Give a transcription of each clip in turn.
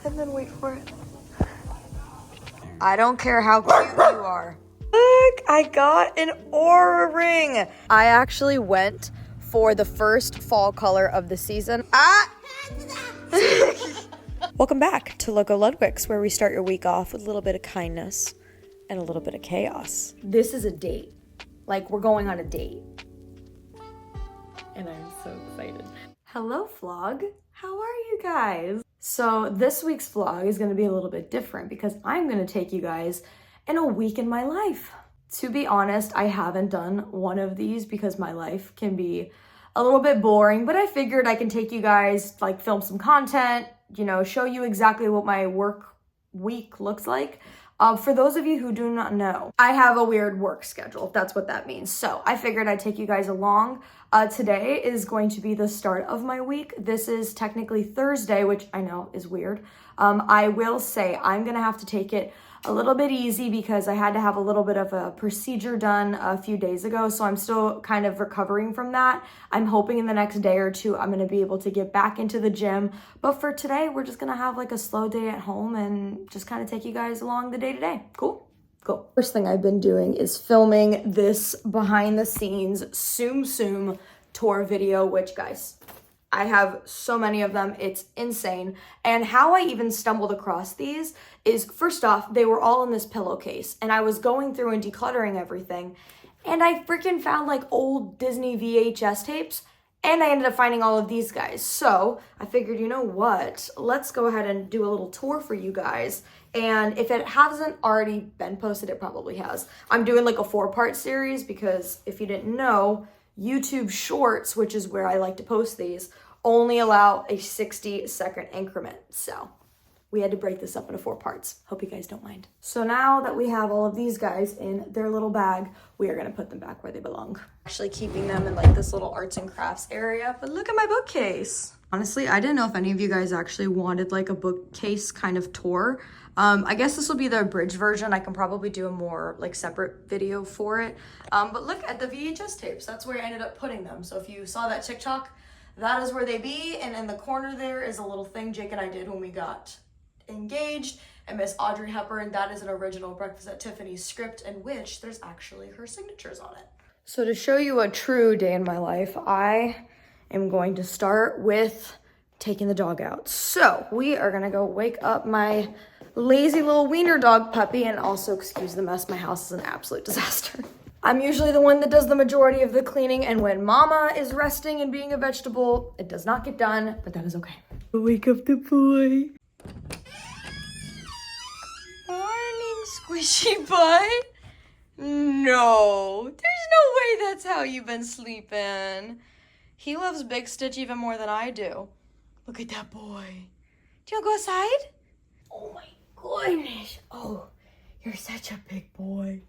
And then wait for it. I don't care how cute you are. Look, I got an Oura ring. I actually went for the first fall color of the season. Welcome back to Loco Ludwig's, where we start your week off with a little bit of kindness and a little bit of chaos. This is a date. Like, we're going on a date. And I'm so excited. Hello, vlog. How are you guys? So this week's vlog is going to be a little bit different because I'm going to take you guys in a week in my life. To be honest, I haven't done one of these because my life can be a little bit boring, but I figured I can take you guys, like, film some content, you know, show you exactly what my work week looks like. For those of you who do not know, I have a weird work schedule, if that's what that means. So I figured I'd take you guys along. Today is going to be the start of my week. This is technically Thursday, which I know is weird. I will say I'm gonna have to take it a little bit easy because I had to have a little bit of a procedure done a few days ago. So I'm still kind of recovering from that. I'm hoping in the next day or two, I'm gonna be able to get back into the gym. But for today, we're just gonna have like a slow day at home and just kind of take you guys along the day to day. Cool? Cool. First thing I've been doing is filming this behind the scenes Tsum Tsum tour video, which, guys, I have so many of them. It's insane. And how I even stumbled across these is, first off, they were all in this pillowcase and I was going through and decluttering everything and I freaking found like old Disney VHS tapes and I ended up finding all of these guys. So I figured, you know what? Let's go ahead and do a little tour for you guys. And if it hasn't already been posted, it probably has. I'm doing like a 4-part series because if you didn't know, YouTube Shorts, which is where I like to post these, only allow a 60-second increment. So we had to break this up into 4 parts. Hope you guys don't mind. So now that we have all of these guys in their little bag, we are gonna put them back where they belong. Actually keeping them in like this little arts and crafts area, but look at my bookcase. Honestly, I didn't know if any of you guys actually wanted like a bookcase kind of tour. I guess this will be the abridged version. I can probably do a more like separate video for it. But look at the VHS tapes. That's where I ended up putting them. So if you saw that TikTok, that is where they be. And in the corner there is a little thing Jake and I did when we got engaged. And Miss Audrey Hepburn, that is an original Breakfast at Tiffany's script in which there's actually her signatures on it. So to show you a true day in my life, I am going to start with taking the dog out. So we are gonna go wake up my lazy little wiener dog puppy, and also excuse the mess, my house is an absolute disaster. I'm usually the one that does the majority of the cleaning, and when mama is resting and being a vegetable, it does not get done, but that is okay. Wake up the boy. Morning, squishy butt. No, there's no way that's how you've been sleeping. He loves Big Stitch even more than I do. Look at that boy. Do you want to go outside? Oh my goodness. Oh, you're such a big boy.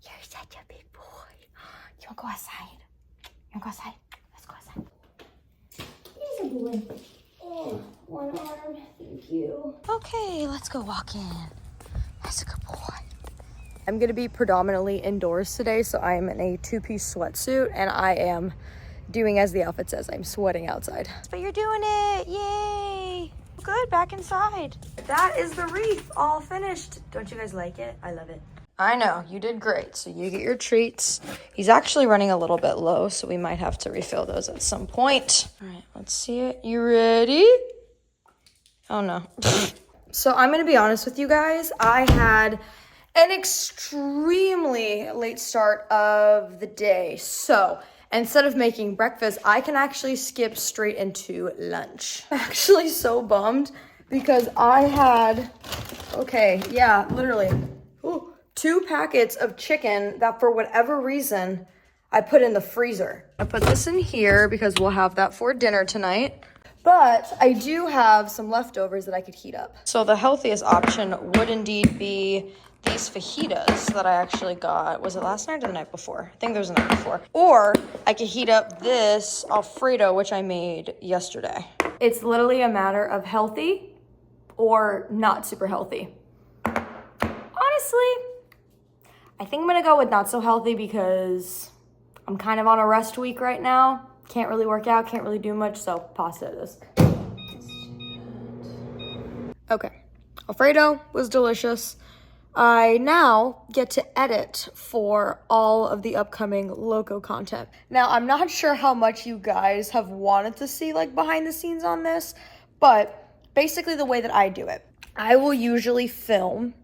You're such a big boy. You want to go outside? You want to go outside? Let's go outside. He's a boy. Oh, one arm. Thank you. Okay, let's go walk in. That's a good boy. I'm going to be predominantly indoors today, so I'm in a 2-piece sweatsuit, and I am doing as the outfit says. I'm sweating outside. But you're doing it. Yay. Good, back inside. That is the wreath all finished. Don't you guys like it? I love it. I know, you did great. So you get your treats. He's actually running a little bit low, so we might have to refill those at some point. All right, let's see it. You ready? Oh no. So I'm gonna be honest with you guys. I had an extremely late start of the day. So instead of making breakfast, I can actually skip straight into lunch. I'm actually so bummed because I had, literally 2 packets of chicken that for whatever reason, I put in the freezer. I put this in here because we'll have that for dinner tonight. But I do have some leftovers that I could heat up. So the healthiest option would indeed be these fajitas that I actually got. Was it last night or the night before? I think it was the night before. Or I could heat up this Alfredo, which I made yesterday. It's literally a matter of healthy or not super healthy. Honestly, I think I'm gonna go with not so healthy because I'm kind of on a rest week right now. Can't really work out, can't really do much, so pasta it is. Okay, Alfredo was delicious. I now get to edit for all of the upcoming Loco content. Now, I'm not sure how much you guys have wanted to see like behind the scenes on this, but basically the way that I do it, I will usually film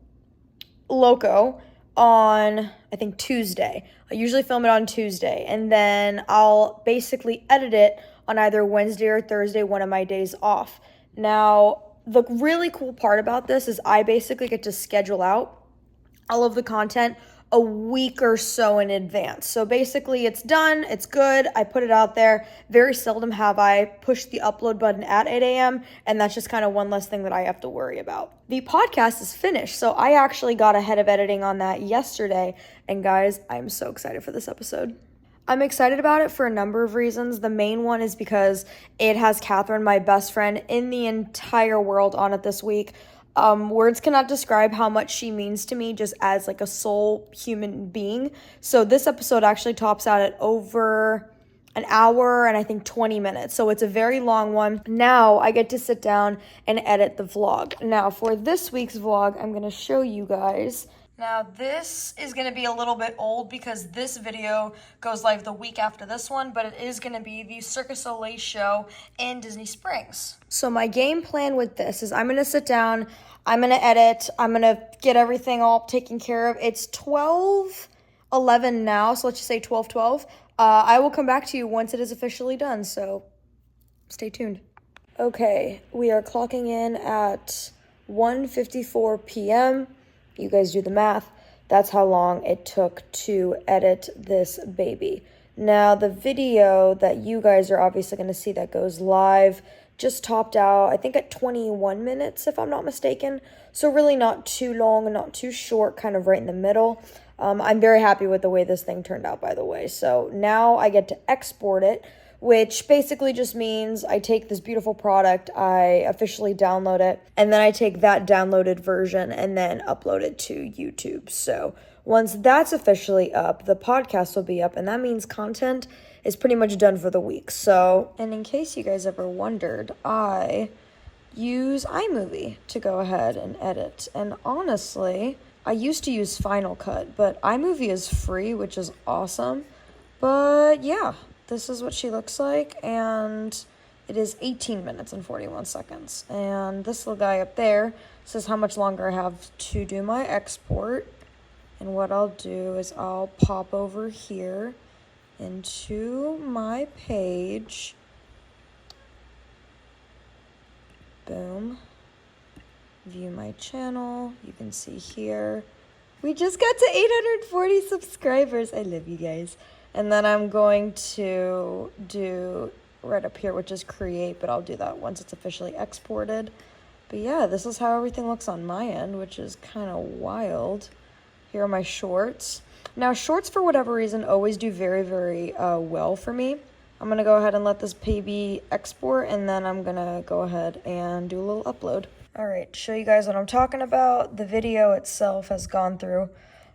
Loco on, I think, Tuesday. I usually film it on Tuesday, and then I'll basically edit it on either Wednesday or Thursday, one of my days off. Now, the really cool part about this is I basically get to schedule out all of the content a week or so in advance. So basically it's done, it's good, I put it out there. Very seldom have I pushed the upload button at 8 a.m. and that's just kind of one less thing that I have to worry about. The podcast is finished, so I actually got ahead of editing on that yesterday. And guys, I'm so excited for this episode. I'm excited about it for a number of reasons. The main one is because it has Catherine, my best friend in the entire world, on it this week. Words cannot describe how much she means to me just as like a soul human being. So this episode actually tops out at over an hour and I think 20 minutes. So it's a very long one. Now I get to sit down and edit the vlog. Now for this week's vlog, I'm going to show you guys. Now this is going to be a little bit old because this video goes live the week after this one, but it is going to be the Circus Soleil show in Disney Springs. So my game plan with this is I'm going to sit down, I'm going to edit, I'm going to get everything all taken care of. It's 12:11 now, so let's just say 12:12. I will come back to you once it is officially done, so stay tuned. Okay, we are clocking in at 1:54 p.m. You guys do the math. That's how long it took to edit this baby. Now, the video that you guys are obviously going to see that goes live just topped out, I think, at 21 minutes, if I'm not mistaken. So really not too long and not too short, kind of right in the middle. I'm very happy with the way this thing turned out, by the way. So now I get to export it, which basically just means I take this beautiful product, I officially download it, and then I take that downloaded version and then upload it to YouTube. So once that's officially up, the podcast will be up, and that means content is pretty much done for the week. So, and in case you guys ever wondered, I use iMovie to go ahead and edit. And honestly, I used to use Final Cut, but iMovie is free, which is awesome. But yeah, this is what she looks like, and it is 18 minutes and 41 seconds. And this little guy up there says how much longer I have to do my export. And what I'll do is I'll pop over here into my page. Boom. View my channel. You can see here. We just got to 840 subscribers. I love you guys. And then I'm going to do right up here, which is create, but I'll do that once it's officially exported. But yeah, this is how everything looks on my end, which is kind of wild. Here are my shorts. Now, shorts, for whatever reason, always do very, very well for me. I'm going to go ahead and let this baby export, and then I'm going to go ahead and do a little upload. All right, to show you guys what I'm talking about, the video itself has gone through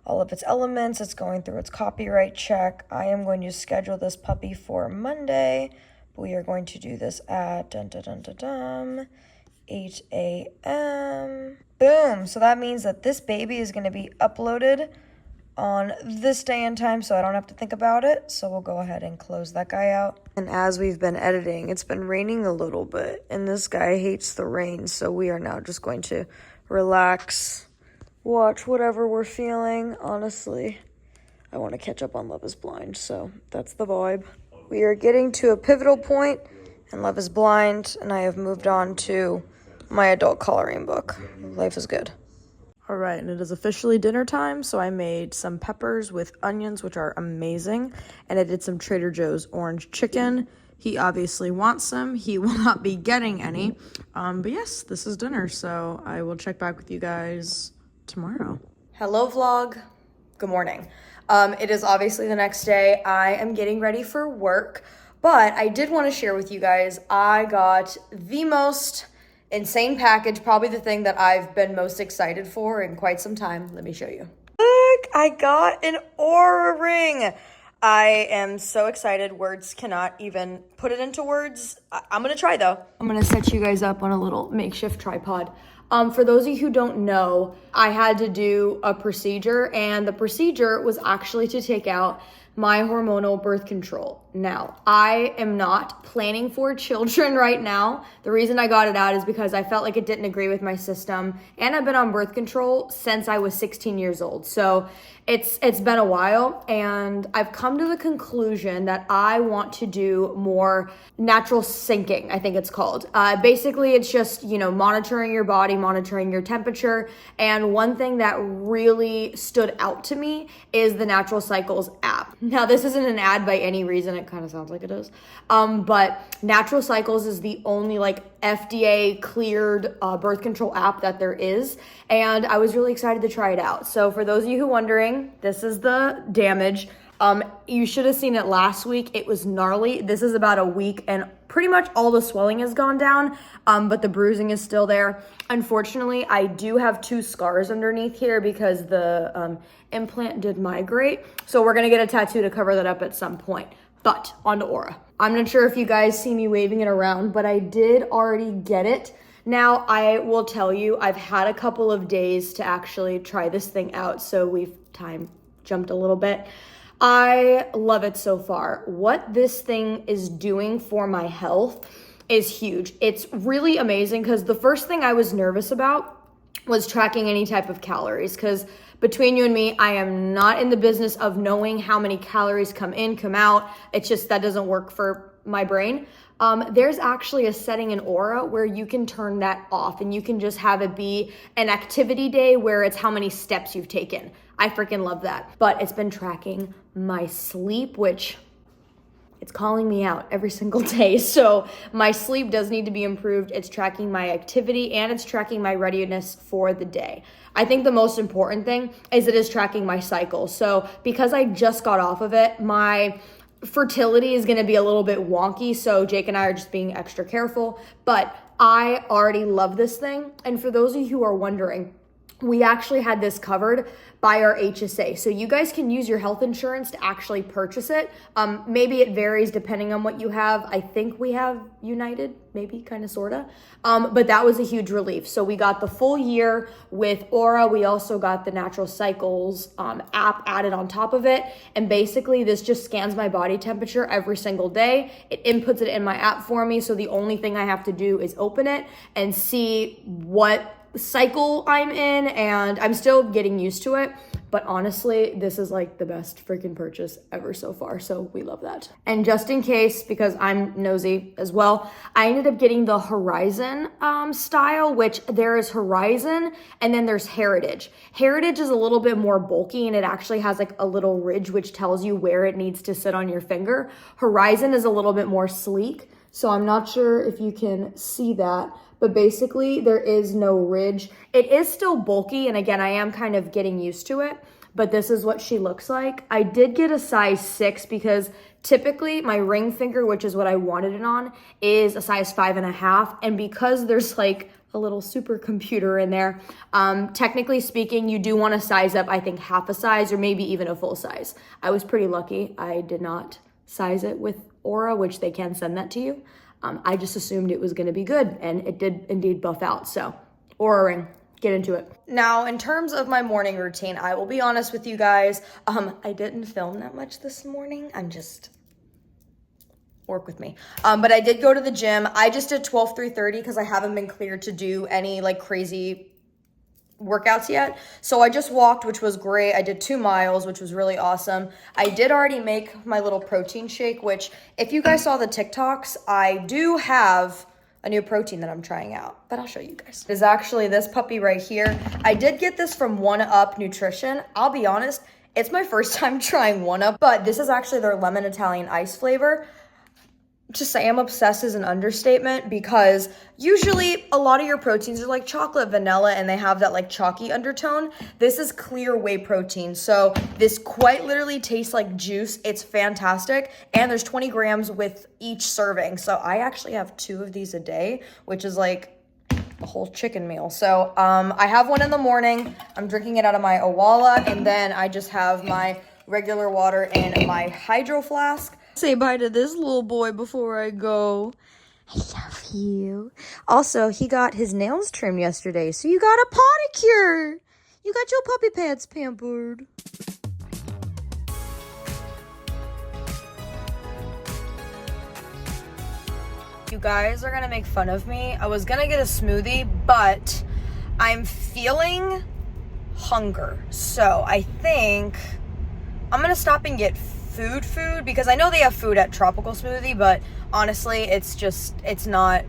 all of its elements. It's going through its copyright check. I am going to schedule this puppy for Monday. We are going to do this at 8 a.m. Boom. So that means that this baby is going to be uploaded on this day and time, so I don't have to think about it. So we'll go ahead and close that guy out. And as we've been editing, it's been raining a little bit, and this guy hates the rain, so we are now just going to relax, watch whatever we're feeling. Honestly, I want to catch up on Love is Blind, so that's the vibe. We are getting to a pivotal point in Love is Blind, and I have moved on to my adult coloring book. Life is good. All right, and it is officially dinner time, so I made some peppers with onions, which are amazing, and I did some Trader Joe's orange chicken. He obviously wants some. He will not be getting any, but yes, this is dinner, so I will check back with you guys tomorrow. Hello, vlog. Good morning. It is obviously the next day. I am getting ready for work, but I did want to share with you guys, I got the most insane package, probably the thing that I've been most excited for in quite some time. Let me show you. Look, I got an Oura ring. I am so excited. Words cannot even put it into words. I'm going to try, though. I'm going to set you guys up on a little makeshift tripod. For those of you who don't know, I had to do a procedure, and the procedure was actually to take out my hormonal birth control. Now, I am not planning for children right now. The reason I got it out is because I felt like it didn't agree with my system, and I've been on birth control since I was 16 years old. So it's been a while, and I've come to the conclusion that I want to do more natural syncing, I think it's called. Basically, it's just, monitoring your body, monitoring your temperature. And one thing that really stood out to me is the Natural Cycles app. Now, this isn't an ad by any reason. It kind of sounds like it is. But Natural Cycles is the only FDA cleared birth control app that there is. And I was really excited to try it out. So for those of you who are wondering, this is the damage. You should have seen it last week. It was gnarly. This is about a week, and pretty much all the swelling has gone down, but the bruising is still there. Unfortunately, I do have 2 scars underneath here because the implant did migrate. So we're gonna get a tattoo to cover that up at some point. But on to Oura. I'm not sure if you guys see me waving it around, but I did already get it. Now, I will tell you, I've had a couple of days to actually try this thing out, so we've time jumped a little bit. I love it so far. What this thing is doing for my health is huge. It's really amazing because the first thing I was nervous about was tracking any type of calories, because between you and me, I am not in the business of knowing how many calories come in, come out. It's just that doesn't work for my brain. There's actually a setting in Oura where you can turn that off, and you can just have it be an activity day where it's how many steps you've taken. I freaking love that. But it's been tracking my sleep, which it's calling me out every single day. So my sleep does need to be improved. It's tracking my activity, and it's tracking my readiness for the day. I think the most important thing is it is tracking my cycle. So because I just got off of it, my fertility is going to be a little bit wonky. So Jake and I are just being extra careful, but I already love this thing. And for those of you who are wondering, we actually had this covered by our HSA. So you guys can use your health insurance to actually purchase it. Maybe it varies depending on what you have. I think we have United, maybe, kind of, sorta. But that was a huge relief. So we got the full year with Oura. We also got the Natural Cycles app added on top of it. And basically this just scans my body temperature every single day. It inputs it in my app for me. So the only thing I have to do is open it and see what cycle I'm in, and I'm still getting used to it, but honestly, this is the best freaking purchase ever so far, so we love that. And just in case, because I'm nosy as well, I ended up getting the Horizon style, which there is Horizon and then there's Heritage. Heritage is a little bit more bulky, and it actually has a little ridge which tells you where it needs to sit on your finger. Horizon is a little bit more sleek, so I'm not sure if you can see that, but basically there is no ridge. It is still bulky, and again, I am kind of getting used to it, but this is what she looks like. I did get a size 6 because typically my ring finger, which is what I wanted it on, is a size 5.5, and because there's a little supercomputer in there, technically speaking, you do want to size up, I think, half a size or maybe even a full size. I was pretty lucky. I did not size it with Oura, which they can send that to you. I just assumed it was going to be good, and it did indeed buff out. So Oura ring, get into it. Now, in terms of my morning routine, I will be honest with you guys. I didn't film that much this morning. Work with me. But I did go to the gym. I just did 12-3-30 because I haven't been cleared to do any crazy workouts yet. So I just walked, which was great. I did 2 miles, which was really awesome. I did already make my little protein shake, which if you guys saw the TikToks, I do have a new protein that I'm trying out, but I'll show you guys. It is actually this puppy right here. I did get this from 1UP Nutrition. I'll be honest, it's my first time trying 1UP, but this is actually their lemon Italian ice flavor. To say I'm obsessed is an understatement, because usually a lot of your proteins are chocolate, vanilla, and they have that chalky undertone. This is clear whey protein, so this quite literally tastes like juice. It's fantastic, and there's 20 grams with each serving, so I actually have 2 of these a day, which is a whole chicken meal. So I have one in the morning. I'm drinking it out of my Owala, and then I just have my regular water in my hydro flask. Say bye to this little boy before I go. I love you. Also, he got his nails trimmed yesterday, so you got a pedicure. You got your puppy pads pampered. You guys are gonna make fun of me. I was gonna get a smoothie, but I'm feeling hunger. So I think I'm gonna stop and get food because I know they have food at Tropical Smoothie, but honestly, it's not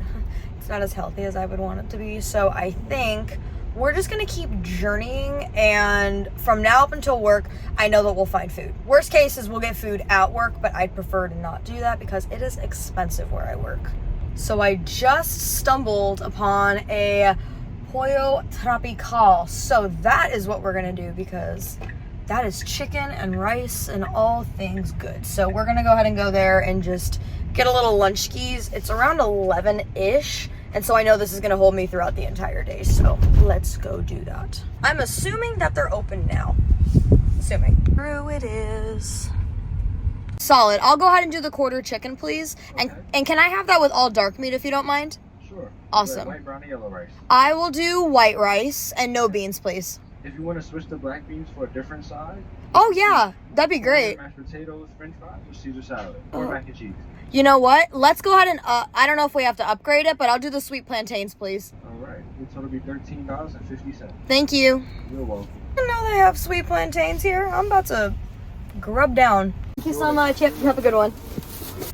as healthy as I would want it to be. So I think we're just gonna keep journeying, and from now up until work, I know that we'll find food. Worst case is we'll get food at work, but I'd prefer to not do that because it is expensive where I work. So I just stumbled upon a pollo tropical. So that is what we're gonna do because that is chicken and rice and all things good. So we're gonna go ahead and go there and just get a little lunch skis. It's around 11-ish. And so I know this is gonna hold me throughout the entire day. So let's go do that. I'm assuming that they're open now. Assuming. True it is. Solid. I'll go ahead and do the quarter chicken, please. Okay. And can I have that with all dark meat if you don't mind? Sure. Awesome. White, brown, or yellow rice? I will do white rice and no beans, please. If you want to switch the black beans for a different side. Oh yeah, that'd be great. Mashed potatoes, french fries, or Caesar salad, or mac and cheese. You know what? Let's go ahead and, I don't know if we have to upgrade it, but I'll do the sweet plantains, please. All right. It's going to be $13.50. Thank you. You're welcome. I know they have sweet plantains here. I'm about to grub down. Thank you so much. Yep, have a good one.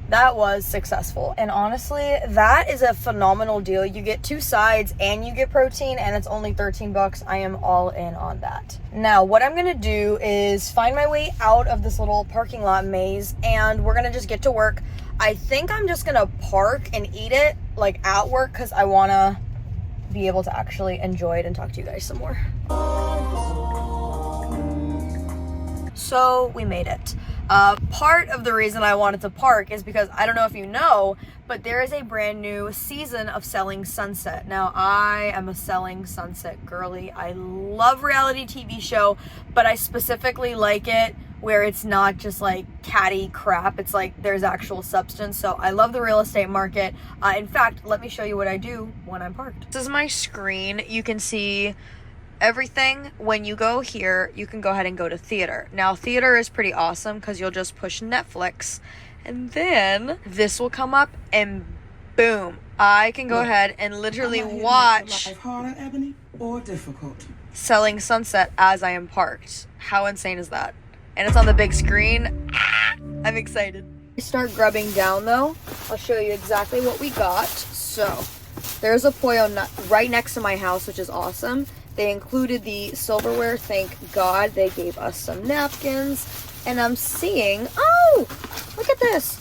That was successful, and honestly, that is a phenomenal deal. You get 2 sides and you get protein, and it's only $13. I am all in on that. Now, what I'm gonna do is find my way out of this little parking lot maze, and we're gonna just get to work. I think I'm just gonna park and eat it like at work because I wanna be able to actually enjoy it and talk to you guys some more. So we made it. Part of the reason I wanted to park is because I don't know if you know, but there is a brand new season of Selling Sunset. Now, I am a Selling Sunset girly. I love reality TV show, but I specifically like it where it's not just like catty crap. It's like there's actual substance. So I love the real estate market. In fact, let me show you what I do when I'm parked. This is my screen. You can see everything. When you go here, you can go ahead and go to theater. Now, theater is pretty awesome because you'll just push Netflix and then this will come up and boom, I can go ahead and literally watch harder, Ebony, or difficult? Selling Sunset as I am parked. How insane is that? And it's on the big screen. I'm excited. We start grubbing down though. I'll show you exactly what we got. So there's a pollo nut right next to my house, which is awesome. They included the silverware, thank God. They gave us some napkins. And I'm seeing, oh, look at this.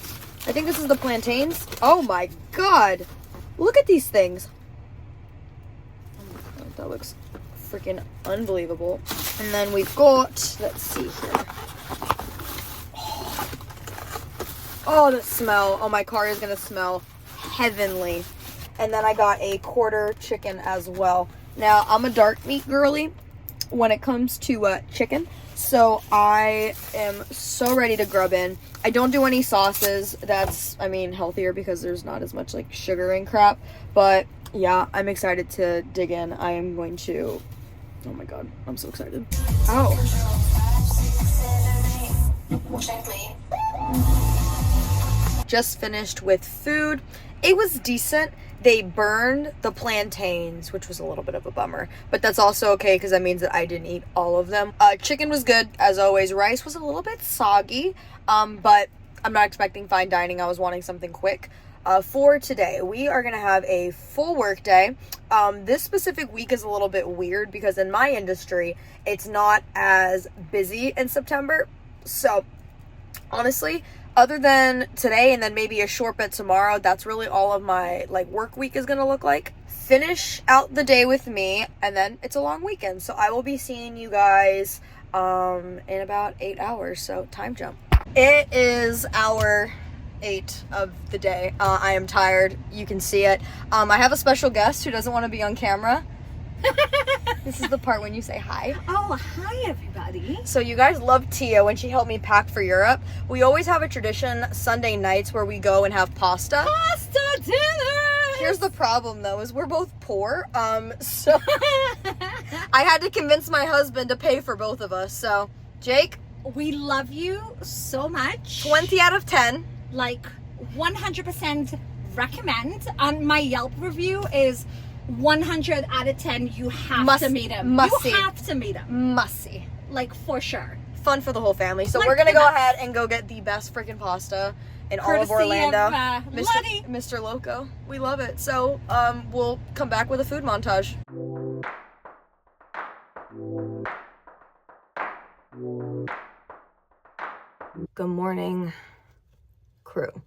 I think this is the plantains. Oh my God. Look at these things. Oh my God, that looks freaking unbelievable. And then we've got, let's see here. Oh, the smell. Oh, my car is gonna smell heavenly. And then I got a quarter chicken as well. Now, I'm a dark meat girly when it comes to chicken, so I am so ready to grub in. I don't do any sauces. That's, I mean, healthier because there's not as much, like, sugar and crap. But, yeah, I'm excited to dig in. I am going to, oh, my God, I'm so excited. Oh. Just finished with food. It was decent. They burned the plantains, which was a little bit of a bummer, but that's also okay because that means that I didn't eat all of them. Chicken was good as always. Rice was a little bit soggy, but I'm not expecting fine dining. I was wanting something quick. For today, we are gonna have a full work day. This specific week is a little bit weird because in my industry, it's not as busy in September. So honestly, other than today and then maybe a short bit tomorrow, that's really all of my like work week is gonna look like. Finish out the day with me, and then it's a long weekend. So I will be seeing you guys in about 8 hours. So time jump. It is hour 8 of the day. I am tired. You can see it. I have a special guest who doesn't want to be on camera. This is the part when you say hi. Oh, hi everybody. So you guys love Tia when she helped me pack for Europe. We always have a tradition Sunday nights where we go and have pasta. Pasta dinner! Here's the problem though, is we're both poor. So I had to convince my husband to pay for both of us. So Jake, We love you so much. 20 out of 10. Like 100% recommend. My Yelp review is 100 out of 10. You have to meet him. Must-see. You have to meet him. Must see. Like for sure. Fun for the whole family. So Like we're gonna the go best. ahead and go get the best freaking pasta in all of Courtesy Orlando. of, Lottie. Mr. Loco. We love it. So we'll come back with a food montage. Good morning, crew.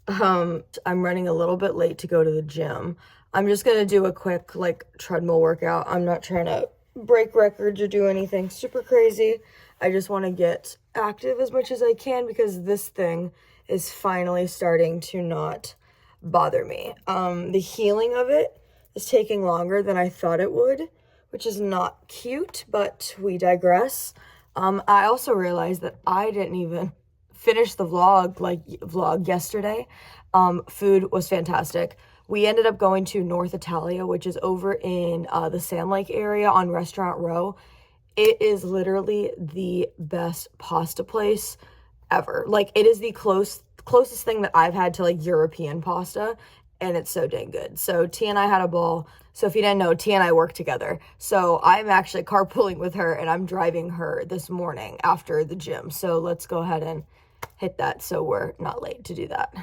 I'm running a little bit late to go to the gym. I'm just gonna do a quick treadmill workout. I'm not trying to break records or do anything super crazy. I just want to get active as much as I can because this thing is finally starting to not bother me. The healing of it is taking longer than I thought it would, which is not cute, but we digress. I also realized that I didn't even finish the vlog yesterday. Food was fantastic. We ended up going to North Italia, which is over in the Sand Lake area on Restaurant Row. It is literally the best pasta place ever. Like, it is the closest thing that I've had to European pasta, and it's so dang good. So Tia and I had a ball. So if you didn't know, Tia and I work together. So I'm actually carpooling with her, and I'm driving her this morning after the gym. So let's go ahead and hit that so we're not late to do that.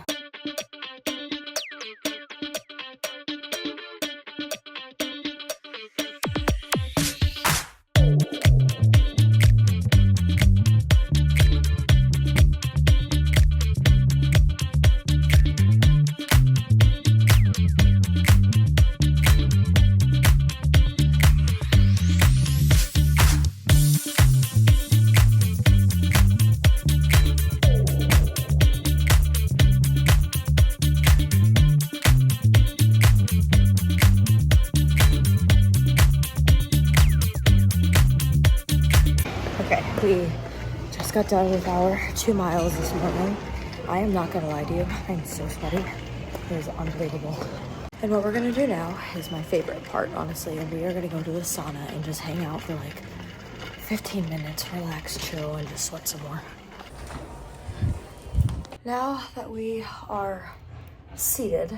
Okay, we just got done with our 2 miles this morning. I am not gonna lie to you, I'm so sweaty. It is unbelievable. And what we're gonna do now is my favorite part, honestly, and we are gonna go to the sauna and just hang out for 15 minutes, relax, chill, and just sweat some more. Now that we are seated,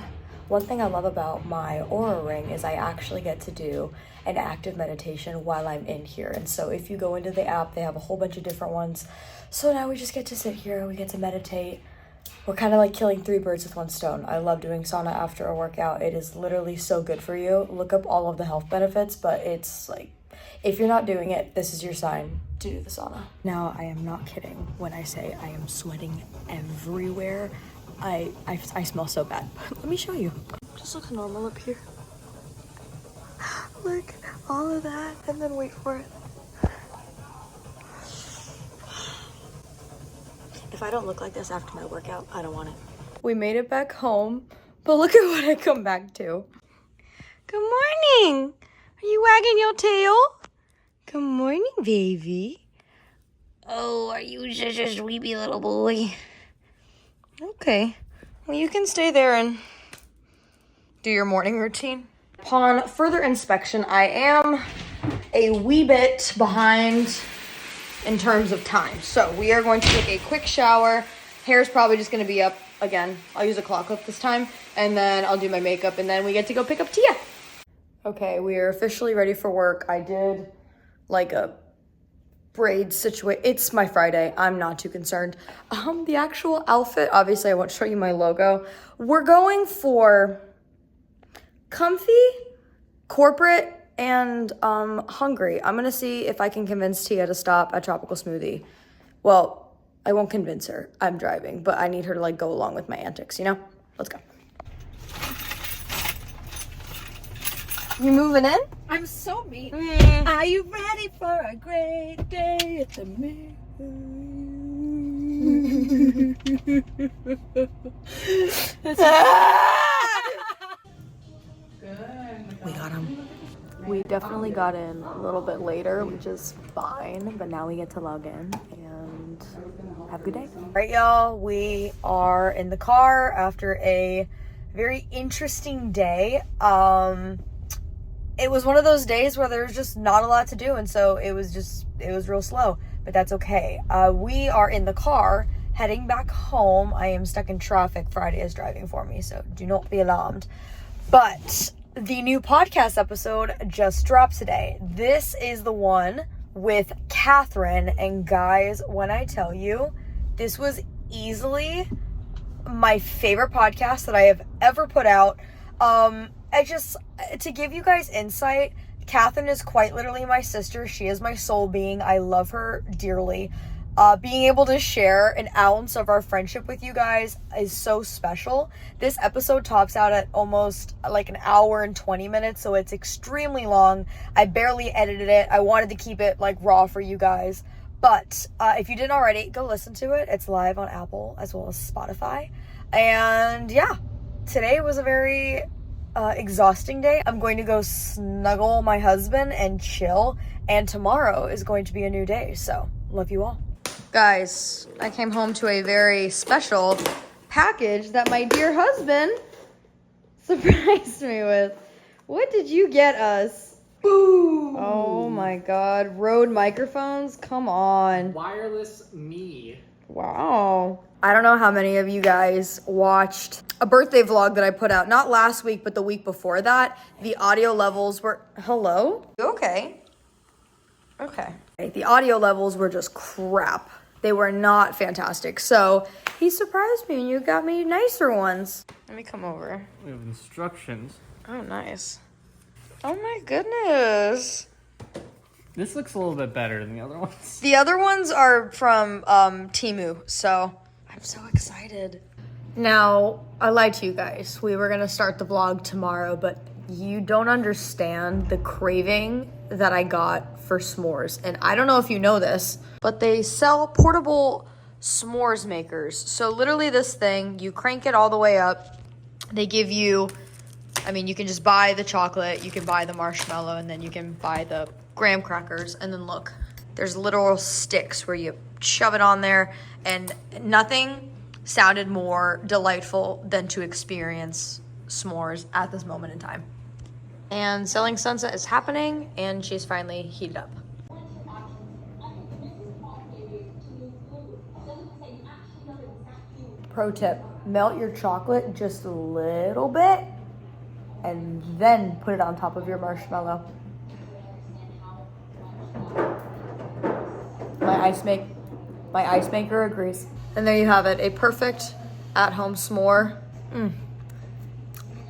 one thing I love about my Oura ring is I actually get to do an active meditation while I'm in here. And so if you go into the app, they have a whole bunch of different ones. So now we just get to sit here, we get to meditate. We're kind of killing 3 birds with 1 stone. I love doing sauna after a workout. It is literally so good for you. Look up all of the health benefits, but it's if you're not doing it, this is your sign to do the sauna. Now, I am not kidding when I say I am sweating everywhere. I smell so bad. Let me show you. Just look normal up here. Look, all of that, and then wait for it. If I don't look like this after my workout, I don't want it. We made it back home, but look at what I come back to. Good morning. Are you wagging your tail? Good morning, baby. Oh, are you just a sleepy little boy? Okay. Well, you can stay there and do your morning routine. Upon further inspection, I am a wee bit behind in terms of time. So we are going to take a quick shower. Hair's probably just going to be up again. I'll use a claw clip this time, and then I'll do my makeup, and then we get to go pick up Tia. Okay, we are officially ready for work. I did a braid situation. It's my Friday. I'm not too concerned. The actual outfit, obviously I won't show you my logo. We're going for comfy, corporate, and hungry. I'm gonna see if I can convince Tia to stop at Tropical Smoothie. Well, I won't convince her. I'm driving, but I need her to go along with my antics, you know? Let's go. You moving in? I'm so mean. Are you ready for a great day at the mirror? We got him. We definitely got in a little bit later, which is fine, but now we get to log in and have a good day. All right, y'all, we are in the car after a very interesting day. It was one of those days where there's just not a lot to do, and so it was real slow, but that's okay. We are in the car heading back home. I am stuck in traffic. Friday is driving for me, so do not be alarmed. But the new podcast episode just dropped today. This is the one with Catherine, and guys, when I tell you, this was easily my favorite podcast that I have ever put out. To give you guys insight, Catherine is quite literally my sister. She is my soul being. I love her dearly. Being able to share an ounce of our friendship with you guys is so special. This episode tops out at almost like an hour and 20 minutes, so it's extremely long. I barely edited it. I wanted to keep it like raw for you guys. But if you didn't already, go listen to it. It's live on Apple as well as Spotify. And yeah, today was a very exhausting day. I'm going to go snuggle my husband and chill. And tomorrow is going to be a new day. So love you all. Guys, I came home to a very special package that my dear husband surprised me with. What did you get us? Boom! Oh my god. Rode microphones? Come on. Wireless me. Wow. I don't know how many of you guys watched a birthday vlog that I put out, not last week, but the week before that. The audio levels were... Hello? You okay? Okay. The audio levels were just crap. They were not fantastic. So he surprised me and you got me nicer ones. Let me come over. We have instructions. Oh, nice. Oh my goodness. This looks a little bit better than the other ones. The other ones are from Temu, so I'm so excited. Now, I lied to you guys. We were gonna start the vlog tomorrow, but you don't understand the craving that I got for s'mores. And I don't know if you know this, but they sell portable s'mores makers. So literally this thing, you crank it all the way up. They give you, I mean, you can just buy the chocolate, you can buy the marshmallow, and then you can buy the graham crackers. And then look, there's literal sticks where you shove it on there, and nothing sounded more delightful than to experience s'mores at this moment in time. And Selling Sunset is happening, and she's finally heated up. Pro tip, melt your chocolate just a little bit and then put it on top of your marshmallow. My ice maker agrees. And there you have it, a perfect at-home s'more.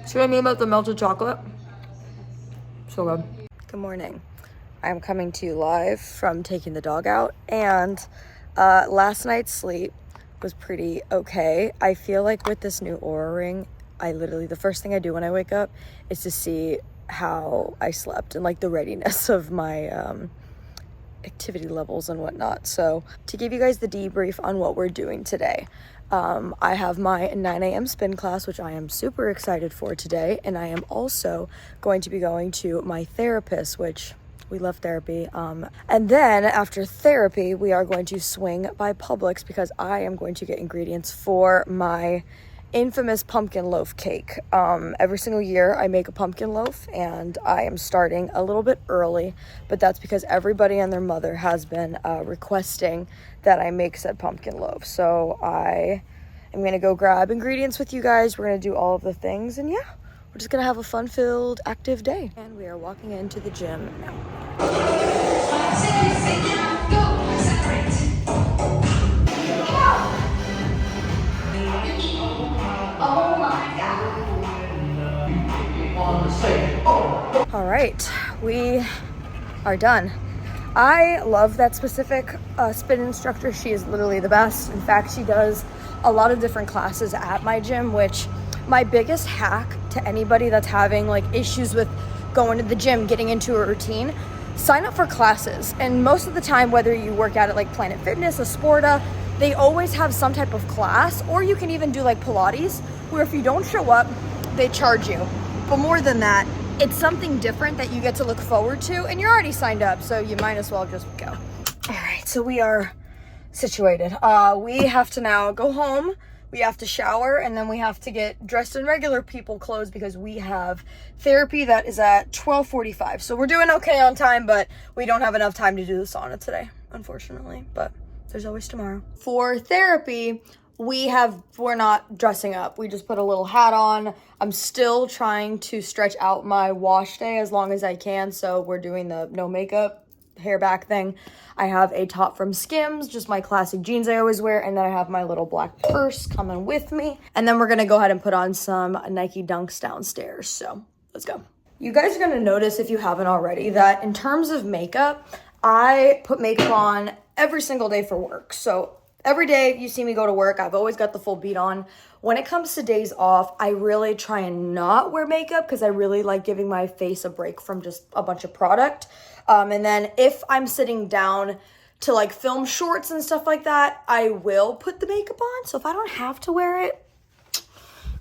See what I mean about the melted chocolate? So good. Good morning. I'm coming to you live from taking the dog out, and last night's sleep was pretty okay. I feel like with this new Oura ring, the first thing I do when I wake up is to see how I slept and like the readiness of my activity levels and whatnot. So to give you guys the debrief on what we're doing today, I have my 9 a.m. spin class, which I am super excited for today. And I am also going to be going to my therapist, which we love therapy. And then after therapy, we are going to swing by Publix because I am going to get ingredients for my infamous pumpkin loaf cake. Every single year I make a pumpkin loaf, and I am starting a little bit early, but that's because everybody and their mother has been requesting that I make said pumpkin loaf. So I am gonna go grab ingredients with you guys. We're gonna do all of the things, and yeah, we're just gonna have a fun-filled, active day. And we are walking into the gym now. All right, we are done. I love that specific spin instructor. She is literally the best. In fact, she does a lot of different classes at my gym, which my biggest hack to anybody that's having like issues with going to the gym, getting into a routine, sign up for classes. And most of the time, whether you work out at like Planet Fitness, a Sporta, they always have some type of class, or you can even do like Pilates, where if you don't show up, they charge you. But more than that, it's something different that you get to look forward to, and you're already signed up, so you might as well just go. All right, so we are situated. We have to now go home. We have to shower, and then we have to get dressed in regular people clothes because we have therapy that is at 12:45. So we're doing okay on time, but we don't have enough time to do the sauna today, unfortunately, but there's always tomorrow. For therapy, we're not dressing up. We just put a little hat on. I'm still trying to stretch out my wash day as long as I can, so we're doing the no makeup hair back thing. I have a top from Skims, just my classic jeans I always wear, and then I have my little black purse coming with me. And then we're gonna go ahead and put on some Nike Dunks downstairs, so let's go. You guys are gonna notice, if you haven't already, that in terms of makeup, I put makeup on every single day for work. So every day you see me go to work, I've always got the full beat on. When it comes to days off, I really try and not wear makeup because I really like giving my face a break from just a bunch of product. And then if I'm sitting down to like film shorts and stuff like that, I will put the makeup on. So if I don't have to wear it,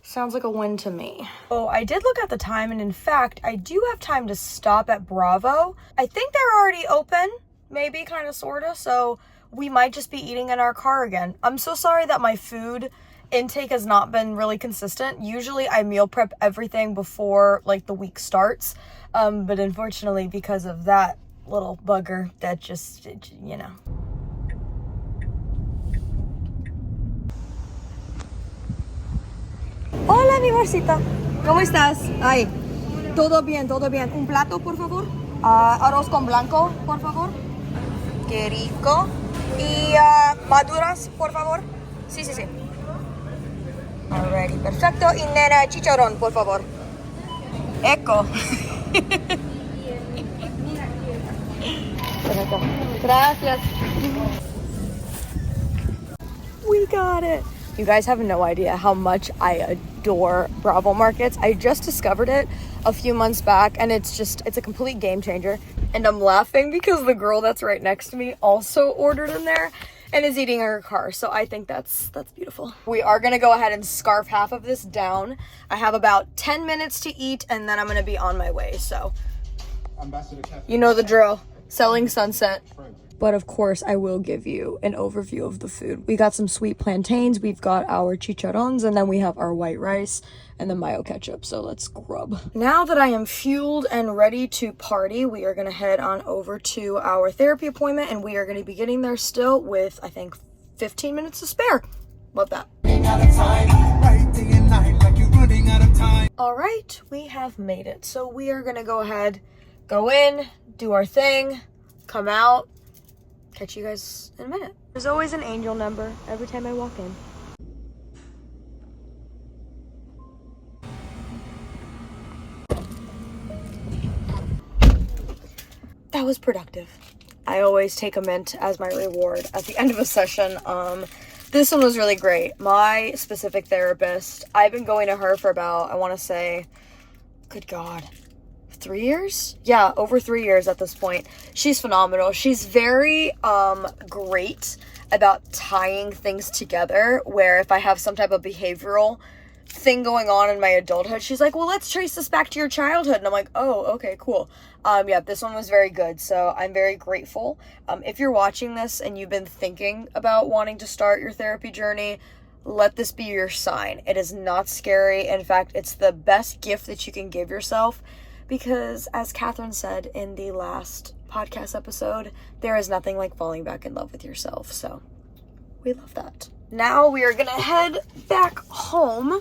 sounds like a win to me. Oh, I did look at the time, and in fact, I do have time to stop at Bravo. I think they're already open, maybe, kind of, sort of, so we might just be eating in our car again. I'm so sorry that my food intake has not been really consistent. Usually I meal prep everything before like the week starts, but unfortunately because of that little bugger, that just, you know. Hola, mi amorcito. ¿Cómo estás? Ay, todo bien, todo bien. Un plato, por favor. Arroz con blanco, por favor. Qué rico. Y maduras, por favor. Sí, sí, sí. Alrighty, perfecto. Y nena, chicharrón, por favor. Eco. Perfecto. Gracias. We got it. You guys have no idea how much I adore Bravo Markets. I just discovered it a few months back, and it's a complete game changer. And I'm laughing because the girl that's right next to me also ordered in there and is eating in her car. So I think that's beautiful. We are gonna go ahead and scarf half of this down. I have about 10 minutes to eat, and then I'm gonna be on my way. So you know the drill. Selling sunset. But of course, I will give you an overview of the food. We got some sweet plantains, we've got our chicharrones, and then we have our white rice and the mayo ketchup. So let's grub. Now that I am fueled and ready to party, we are gonna head on over to our therapy appointment, and we are gonna be getting there still with, I think, 15 minutes to spare. Love that. All right, we have made it. So we are gonna go ahead, go in, do our thing, come out. Catch you guys in a minute. There's always an angel number every time I walk in. That was productive. I always take a mint as my reward at the end of a session. This one was really great. My specific therapist, I've been going to her for about, I want to say, good God, 3 years? Yeah, over 3 years at this point. She's phenomenal. She's very great about tying things together, where if I have some type of behavioral thing going on in my adulthood, she's like, well, let's trace this back to your childhood. And I'm like, oh, okay, cool. Yeah, this one was very good. So I'm very grateful. If you're watching this and you've been thinking about wanting to start your therapy journey, let this be your sign. It is not scary. In fact, it's the best gift that you can give yourself. Because, as Catherine said in the last podcast episode, there is nothing like falling back in love with yourself. So, we love that. Now we are going to head back home.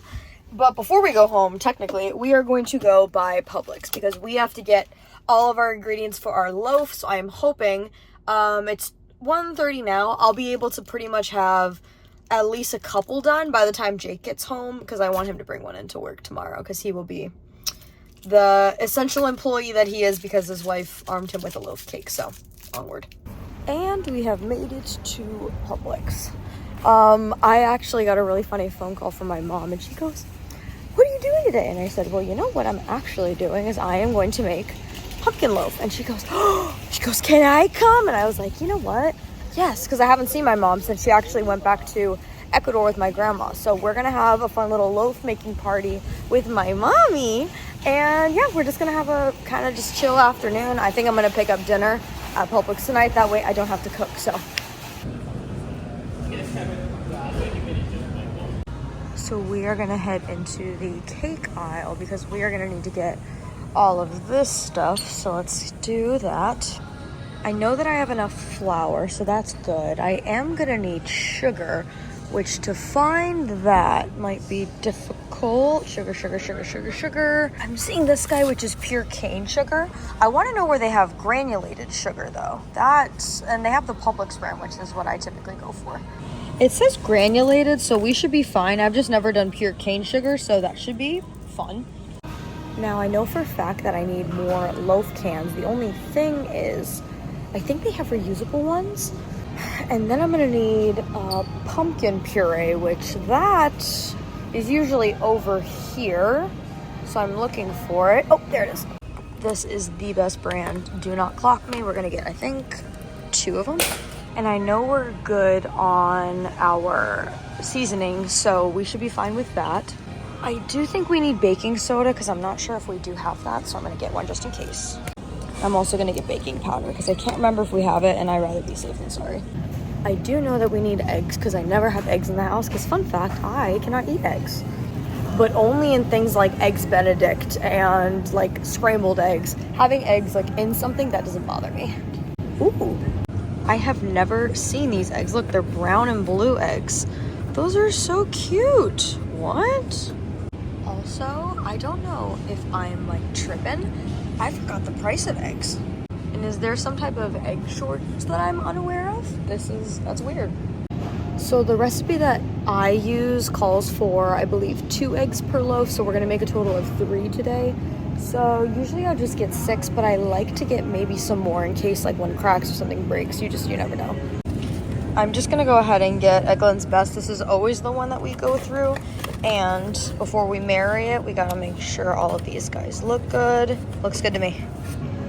But before we go home, technically, we are going to go by Publix. Because we have to get all of our ingredients for our loaf. So, I am hoping, it's 1:30 now. I'll be able to pretty much have at least a couple done by the time Jake gets home. Because I want him to bring one into work tomorrow. Because he will be the essential employee that he is, because his wife armed him with a loaf cake. So onward. And we have made it to Publix. I actually got a really funny phone call from my mom, and she goes, what are you doing today? And I said, well, you know what I'm actually doing is I am going to make pumpkin loaf. And she goes, can I come? And I was like, you know what, yes, because I haven't seen my mom since she actually went back to Ecuador with my grandma. So we're gonna have a fun little loaf making party with my mommy, And yeah, we're just gonna have a kind of just chill afternoon. I think I'm gonna pick up dinner at Publix tonight. That way I don't have to cook, so. So we are gonna head into the cake aisle because we are gonna need to get all of this stuff. So let's do that. I know that I have enough flour, so that's good. I am gonna need sugar, which to find that might be difficult. Sugar. I'm seeing this guy, which is pure cane sugar. I wanna know where they have granulated sugar though. And they have the Publix brand, which is what I typically go for. It says granulated, so we should be fine. I've just never done pure cane sugar, so that should be fun. Now, I know for a fact that I need more loaf cans. The only thing is, I think they have reusable ones. And then I'm gonna need pumpkin puree, which that is usually over here. So I'm looking for it. Oh, there it is. This is the best brand. Do not clock me. We're gonna get, I think, 2 of them. And I know we're good on our seasoning, so we should be fine with that. I do think we need baking soda because I'm not sure if we do have that, so I'm gonna get one just in case. I'm also gonna get baking powder because I can't remember if we have it, and I'd rather be safe than sorry. I do know that we need eggs because I never have eggs in the house because, fun fact, I cannot eat eggs. But only in things like Eggs Benedict and like scrambled eggs. Having eggs like in something, that doesn't bother me. Ooh. I have never seen these eggs. Look, they're brown and blue eggs. Those are so cute. What? Also, I don't know if I'm like tripping. I forgot the price of eggs. And is there some type of egg shortage that I'm unaware of? That's weird. So the recipe that I use calls for, I believe, 2 eggs per loaf. So we're gonna make a total of 3 today. So usually I'll just get 6, but I like to get maybe some more in case like one cracks or something breaks. You never know. I'm just gonna go ahead and get Eggland's Best. This is always the one that we go through. And before we marry it, we gotta make sure all of these guys look good. Looks good to me.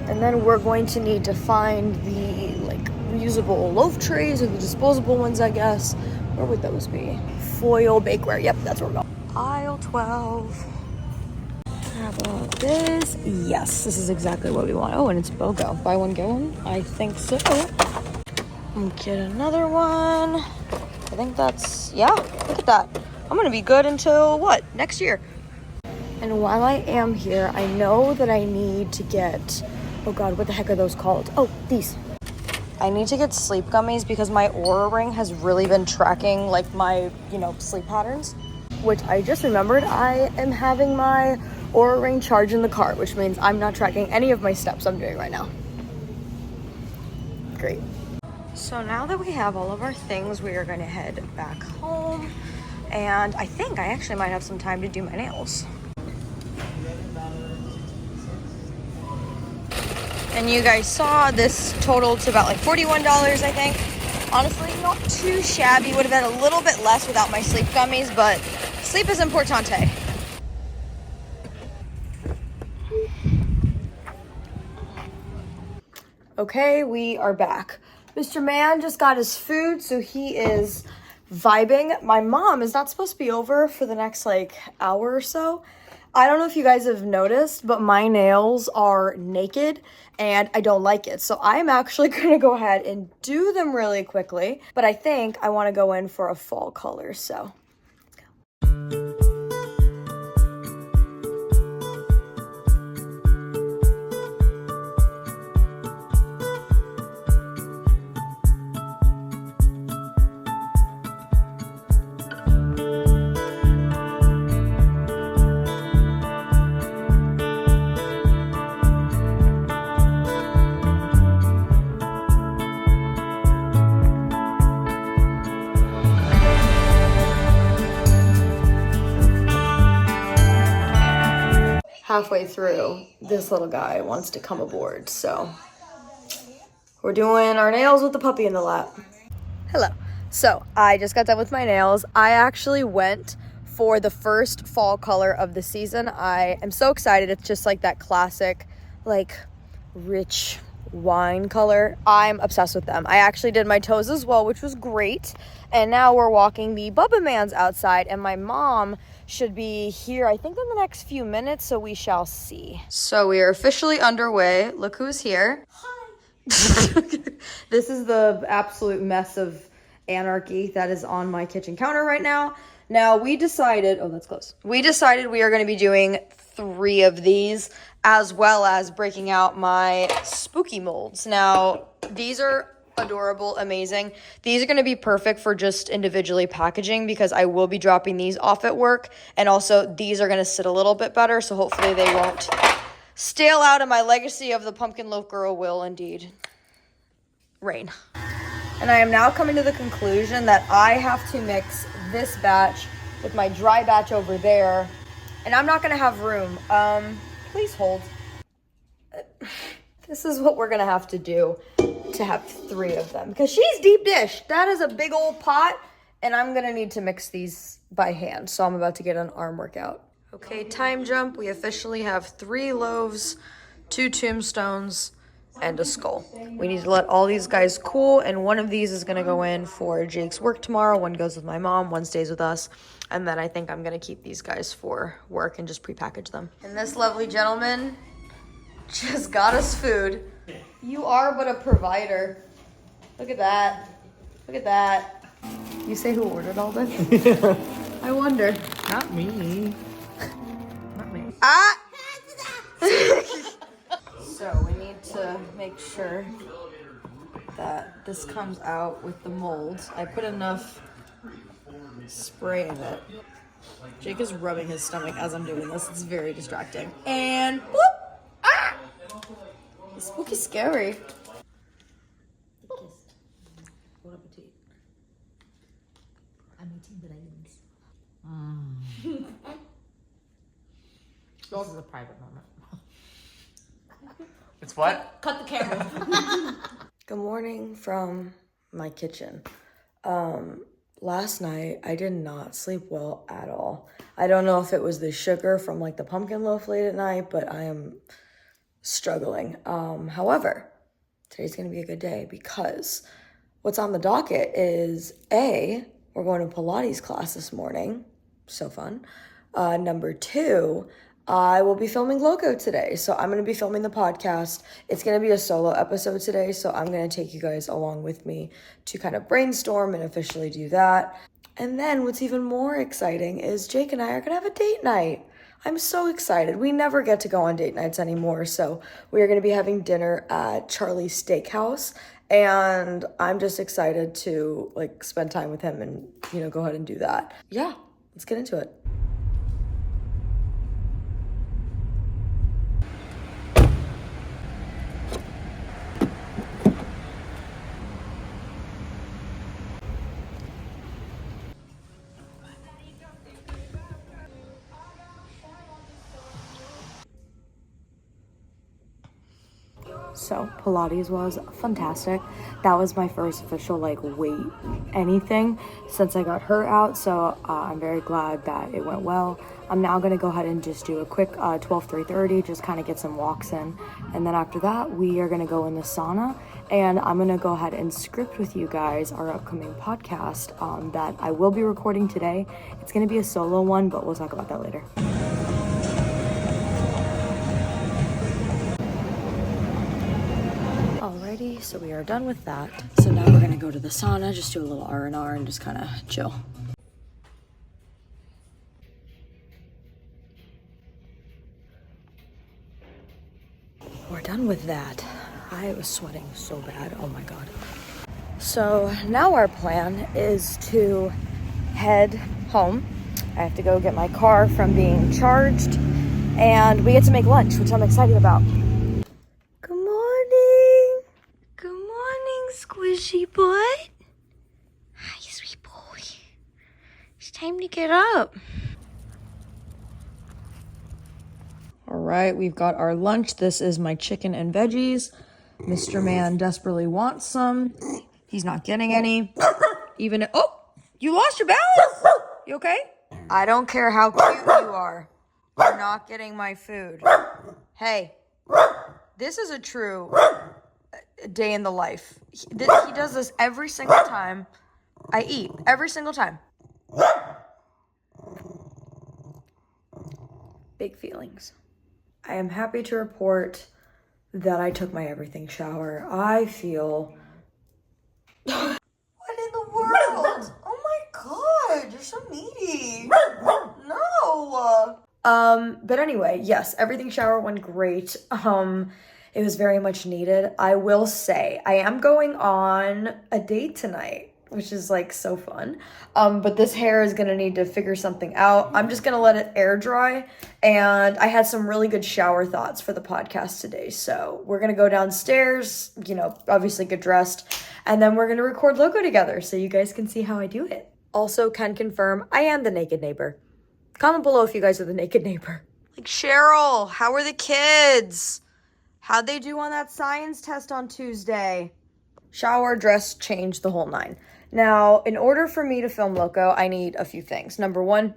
And then we're going to need to find the like reusable loaf trays or the disposable ones, I guess. Where would those be? Foil bakeware. Yep, that's where we're going. Aisle 12. How about this? Yes, this is exactly what we want. Oh, and it's BOGO. Buy one, get one? I think so. Get another one. I think that's, yeah, look at that. I'm gonna be good until what? Next year. And while I am here, I know that I need to get, oh God, what the heck are those called? Oh, these. I need to get sleep gummies because my Oura ring has really been tracking like my, sleep patterns. Which I just remembered I am having my Oura ring charge in the car, which means I'm not tracking any of my steps I'm doing right now. Great. So now that we have all of our things, we are going to head back home. And I think I actually might have some time to do my nails. And you guys saw this totaled to about like $41, I think. Honestly, not too shabby. Would have been a little bit less without my sleep gummies, but sleep is importante. Okay, we are back. Mr. Man just got his food, so he is vibing. My mom is not supposed to be over for the next like hour or so. I don't know if you guys have noticed, but my nails are naked and I don't like it. So I'm actually gonna go ahead and do them really quickly, but I think I wanna go in for a fall color, so let's go. Halfway through, this little guy wants to come aboard, so we're doing our nails with the puppy in the lap. Hello. So I just got done with my nails. I actually went for the first fall color of the season. I am so excited. It's just like that classic, like rich wine color. I'm obsessed with them. I actually did my toes as well, which was great. And now we're walking the Bubba Mans outside, and my mom should be here, I think, in the next few minutes, so we shall see. So we are officially underway. Look who's here. Hi. This is the absolute mess of anarchy that is on my kitchen counter right now. Now, we decided, oh, that's close. We decided we are going to be doing 3 of these, as well as breaking out my spooky molds. Now, these are adorable, amazing. These are going to be perfect for just individually packaging because I will be dropping these off at work. And also, these are going to sit a little bit better, so hopefully they won't stale out, and my legacy of the pumpkin loaf girl will indeed reign. And I am now coming to the conclusion that I have to mix this batch with my dry batch over there, and I'm not gonna have room. Please hold. This is what we're gonna have to do to have 3 of them, because she's deep dish. That is a big old pot, and I'm gonna need to mix these by hand, so I'm about to get an arm workout. Okay, time jump. We officially have 3 loaves, 2 tombstones, and a skull. We need to let all these guys cool, and one of these is gonna go in for Jake's work tomorrow. One goes with my mom, one stays with us, and then I think I'm gonna keep these guys for work and just prepackage them. And this lovely gentleman just got us food. You are but a provider. Look at that. Look at that. You say who ordered all this? I wonder. Not me. Not me. Ah! So we need to make sure that this comes out with the molds. I put enough spray in it. Jake is rubbing his stomach as I'm doing this. It's very distracting. And whoop! Ah! It's spooky scary. Bon appetit. I'm eating brains. This is a private moment. It's what? Cut the camera. Good morning from my kitchen. Last night I did not sleep well at all. I don't know if it was the sugar from like the pumpkin loaf late at night, but I am struggling. However, today's gonna be a good day because what's on the docket is we're going to Pilates class this morning. So fun. Number 2, I will be filming Loco today. So I'm going to be filming the podcast. It's going to be a solo episode today. So I'm going to take you guys along with me to kind of brainstorm and officially do that. And then what's even more exciting is Jake and I are going to have a date night. I'm so excited. We never get to go on date nights anymore. So we are going to be having dinner at Charlie's Steakhouse. And I'm just excited to like spend time with him and, go ahead and do that. Yeah, let's get into it. So Pilates was fantastic. That was my first official weight anything since I got her out. So I'm very glad that it went well. I'm now going to go ahead and just do a quick 12-3:30, just kind of get some walks in. And then after that, we are going to go in the sauna. And I'm going to go ahead and script with you guys our upcoming podcast that I will be recording today. It's going to be a solo one, but we'll talk about that later. Alrighty, so we are done with that. So now we're gonna go to the sauna, just do a little R&R and just kind of chill. We're done with that. I was sweating so bad, oh my god. So now our plan is to head home. I have to go get my car from being charged, and we get to make lunch, which I'm excited about. Good morning. Good morning, squishy butt. Hi, sweet boy. It's time to get up. All right, we've got our lunch. This is my chicken and veggies. Mr. Man desperately wants some. He's not getting any. Oh, you lost your balance. You okay? I don't care how cute you are. You're not getting my food. Hey, this is a true day in the life. He does this every single time I eat. Every single time. big feelings. I am happy to report that I took my everything shower. I feel... What in the world? Oh my god, you're so needy. No. But anyway, yes, everything shower went great. It was very much needed. I will say, I am going on a date tonight, which is like so fun. But this hair is gonna need to figure something out. I'm just gonna let it air dry. And I had some really good shower thoughts for the podcast today. So we're gonna go downstairs, you know, obviously get dressed. And then we're gonna record Loco together so you guys can see how I do it. Also can confirm I am the naked neighbor. Comment below if you guys are the naked neighbor. Like, Cheryl, how are the kids? How'd they do on that science test on Tuesday? Shower, dress, change, the whole nine. Now, in order for me to film Loco, I need a few things. Number one,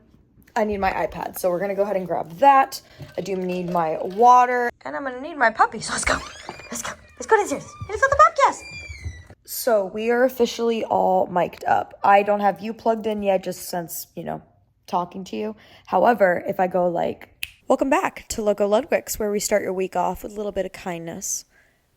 I need my iPad. So we're gonna go ahead and grab that. I do need my water. And I'm gonna need my puppy. So let's go. Let's go. Let's go downstairs. Let's film the podcast. So we are officially all mic'd up. I don't have you plugged in yet, just since, you know, talking to you. However, if I go like, welcome back to Loco Ludwig's, where we start your week off with a little bit of kindness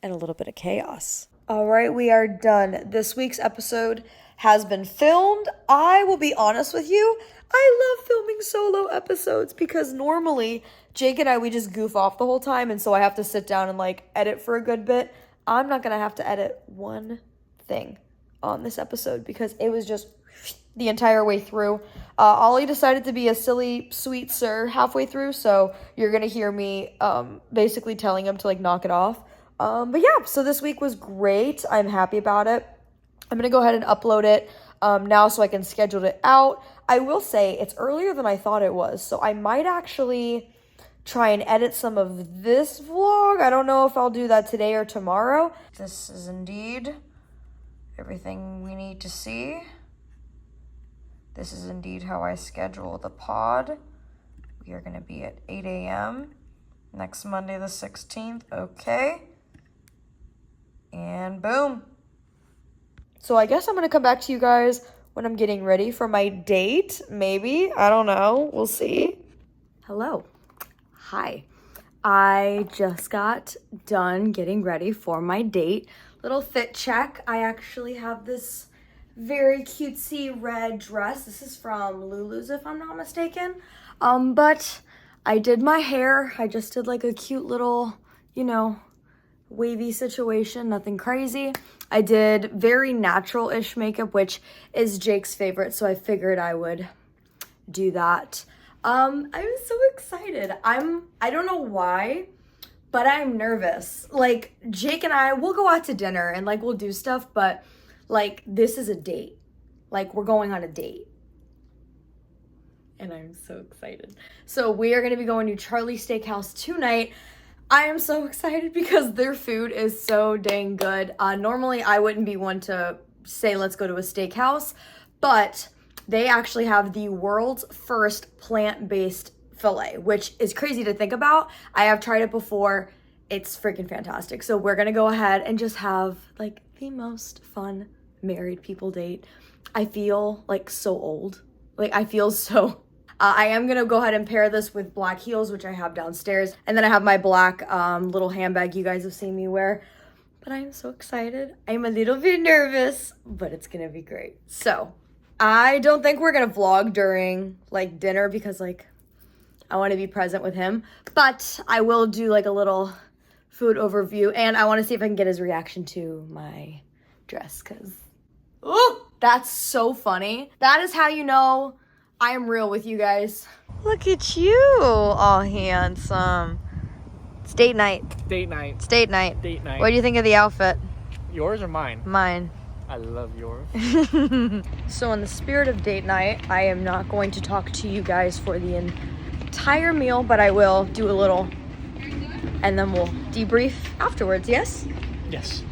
and a little bit of chaos. All right, we are done. This week's episode has been filmed. I will be honest with you, I love filming solo episodes because normally Jake and I, we just goof off the whole time, and so I have to sit down and like edit for a good bit. I'm not gonna have to edit one thing on this episode because it was just the entire way through. Ollie decided to be a silly sweet sir halfway through, so you're gonna hear me basically telling him to like knock it off. But yeah, so this week was great. I'm happy about it. I'm gonna go ahead and upload it now so I can schedule it out. I will say it's earlier than I thought it was, so I might actually try and edit some of this vlog. I don't know if I'll do that today or tomorrow. This is indeed everything we need to see. This is indeed how I schedule the pod. We are going to be at 8 a.m. next Monday the 16th. Okay. And boom. So I guess I'm going to come back to you guys when I'm getting ready for my date. Maybe. I don't know. We'll see. Hello. Hi. I just got done getting ready for my date. Little fit check. I actually have this very cutesy red dress. This is from Lulu's if I'm not mistaken. But I did my hair. I just did like a cute little, you know, wavy situation, nothing crazy. I did very natural-ish makeup, which is Jake's favorite, so I figured I would do that. I'm so excited. I don't know why, but I'm nervous. Like, Jake and I, we'll go out to dinner and like we'll do stuff, but like, this is a date. Like, we're going on a date. And I'm so excited. So we are going to be going to Charlie's Steakhouse tonight. I am so excited because their food is so dang good. Normally, I wouldn't be one to say, let's go to a steakhouse. But they actually have the world's first plant-based filet, which is crazy to think about. I have tried it before. It's freaking fantastic. So we're going to go ahead and just have like the most fun married people date. I feel like so old. Like, I feel so... I am going to go ahead and pair this with black heels, which I have downstairs. And then I have my black little handbag you guys have seen me wear. But I'm so excited. I'm a little bit nervous, but it's going to be great. So, I don't think we're going to vlog during, like, dinner because, like, I want to be present with him. But I will do, like, a little food overview. And I want to see if I can get his reaction to my dress because... Oh, that's so funny. That is how you know I am real with you guys. Look at you, all handsome. It's date night. Date night. It's date night. Date night. What do you think of the outfit? Yours or mine? Mine. I love yours. So in the spirit of date night, I am not going to talk to you guys for the entire meal, but I will do a little, and then we'll debrief afterwards, yes? Yes.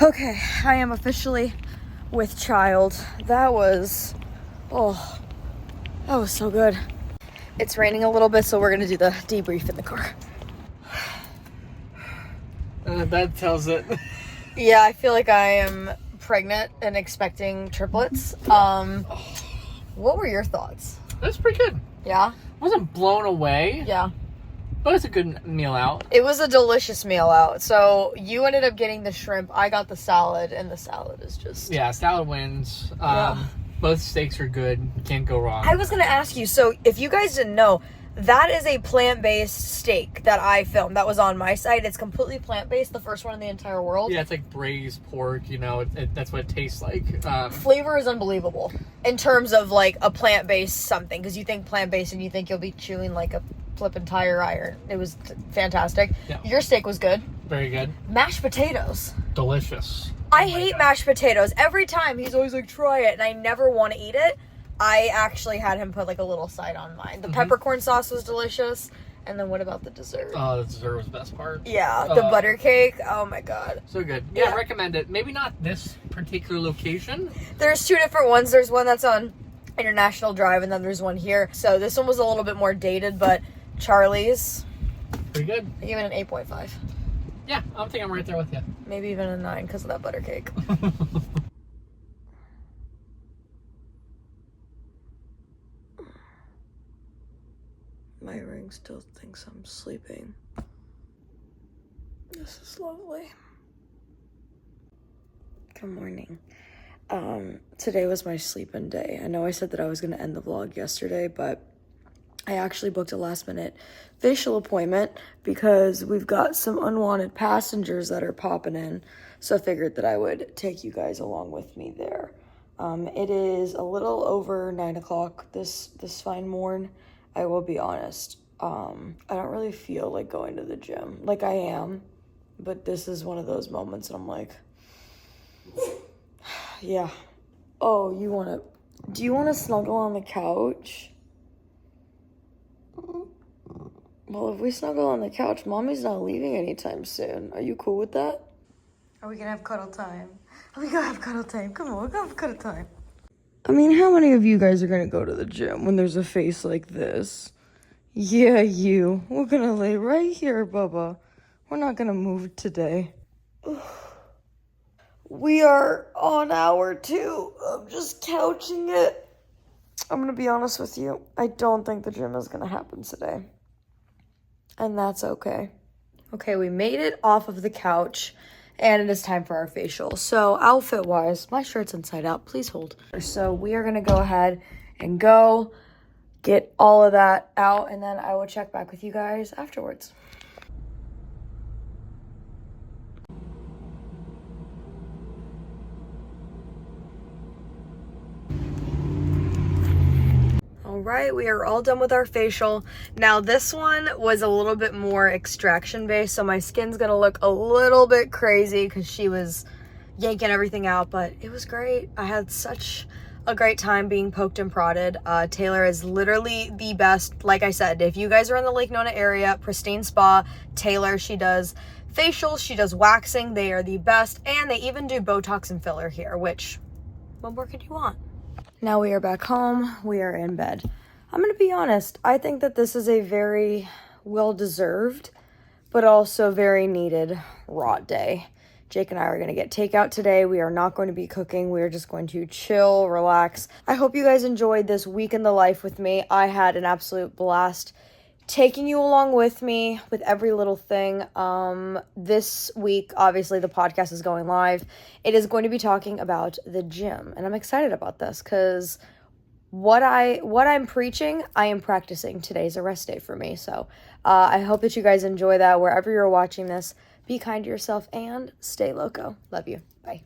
Okay, I am officially with child. That was so good. It's raining a little bit, so we're gonna do the debrief in the car. That tells it. Yeah, I feel like I am pregnant and expecting triplets. What were your thoughts? That's pretty good. Yeah? Wasn't blown away, Yeah. but it's a good meal out. It was a delicious meal out. So you ended up getting the shrimp. I got the salad, and the salad is just... Yeah, salad wins. Yeah. Both steaks are good. Can't go wrong. I was going to ask you, so if you guys didn't know, that is a plant-based steak that I filmed. That was on my site. It's completely plant-based, the first one in the entire world. Yeah, it's like braised pork, you know, that's what it tastes like. Flavor is unbelievable in terms of like a plant-based something, because you think plant-based and you think you'll be chewing like a flippin' tire iron. It was fantastic. Yeah. Your steak was good. Very good. Mashed potatoes. Delicious. I hate mashed potatoes. Every time he's always like, try it, and I never want to eat it. I actually had him put like a little side on mine. The peppercorn sauce was delicious. And then what about the dessert? Oh, the dessert was the best part. Yeah, the butter cake. Oh my god. So good. Yeah, Yeah. recommend it. Maybe not this particular location. There's two different ones. There's one that's on International Drive, and then there's one here. So this one was a little bit more dated, but Charlie's, Pretty good. I gave it an 8.5. Yeah, I think I'm right there with you. Maybe even a 9 because of that butter cake. My ring still thinks I'm sleeping. This is lovely. Good morning. Today was my sleep-in day. I know I said that I was going to end the vlog yesterday, but I actually booked a last-minute facial appointment because we've got some unwanted passengers that are popping in, so I figured that I would take you guys along with me there. It is a little over 9 o'clock this fine morn. I will be honest. I don't really feel like going to the gym. Like, I am, but this is one of those moments and I'm like, yeah. Oh, do you want to snuggle on the couch? Well, if we snuggle on the couch, Mommy's not leaving anytime soon. Are you cool with that? Are we gonna have cuddle time? Are we gonna have cuddle time? Come on, we're gonna have cuddle time. I mean, how many of you guys are gonna go to the gym when there's a face like this? Yeah, you. We're gonna lay right here, Bubba. We're not gonna move today. We are on hour 2. I'm just couching it. I'm gonna be honest with you. I don't think the gym is gonna happen today. And that's okay. Okay, we made it off of the couch, and it is time for our facial. So outfit-wise, my shirt's inside out. Please hold. So we are gonna go ahead and go get all of that out, and then I will check back with you guys afterwards. All right, we are all done with our facial. Now this one was a little bit more extraction based, so my skin's gonna look a little bit crazy because she was yanking everything out, but it was great. I had such a great time being poked and prodded. Taylor is literally the best. Like I said, if you guys are in the Lake Nona area, Pristine Spa, Taylor, she does facials, she does waxing. They are the best, and they even do Botox and filler here, which, what more could you want? Now we are back home. We are in bed. I'm going to be honest. I think that this is a very well-deserved, but also very needed raw day. Jake and I are going to get takeout today. We are not going to be cooking. We are just going to chill, relax. I hope you guys enjoyed this week in the life with me. I had an absolute blast taking you along with me with every little thing. This week, obviously, the podcast is going live. It is going to be talking about the gym, and I'm excited about this because what I'm preaching, I am practicing. Today's a rest day for me, so I hope that you guys enjoy that wherever you're watching this. Be kind to yourself and stay loco. Love you. Bye.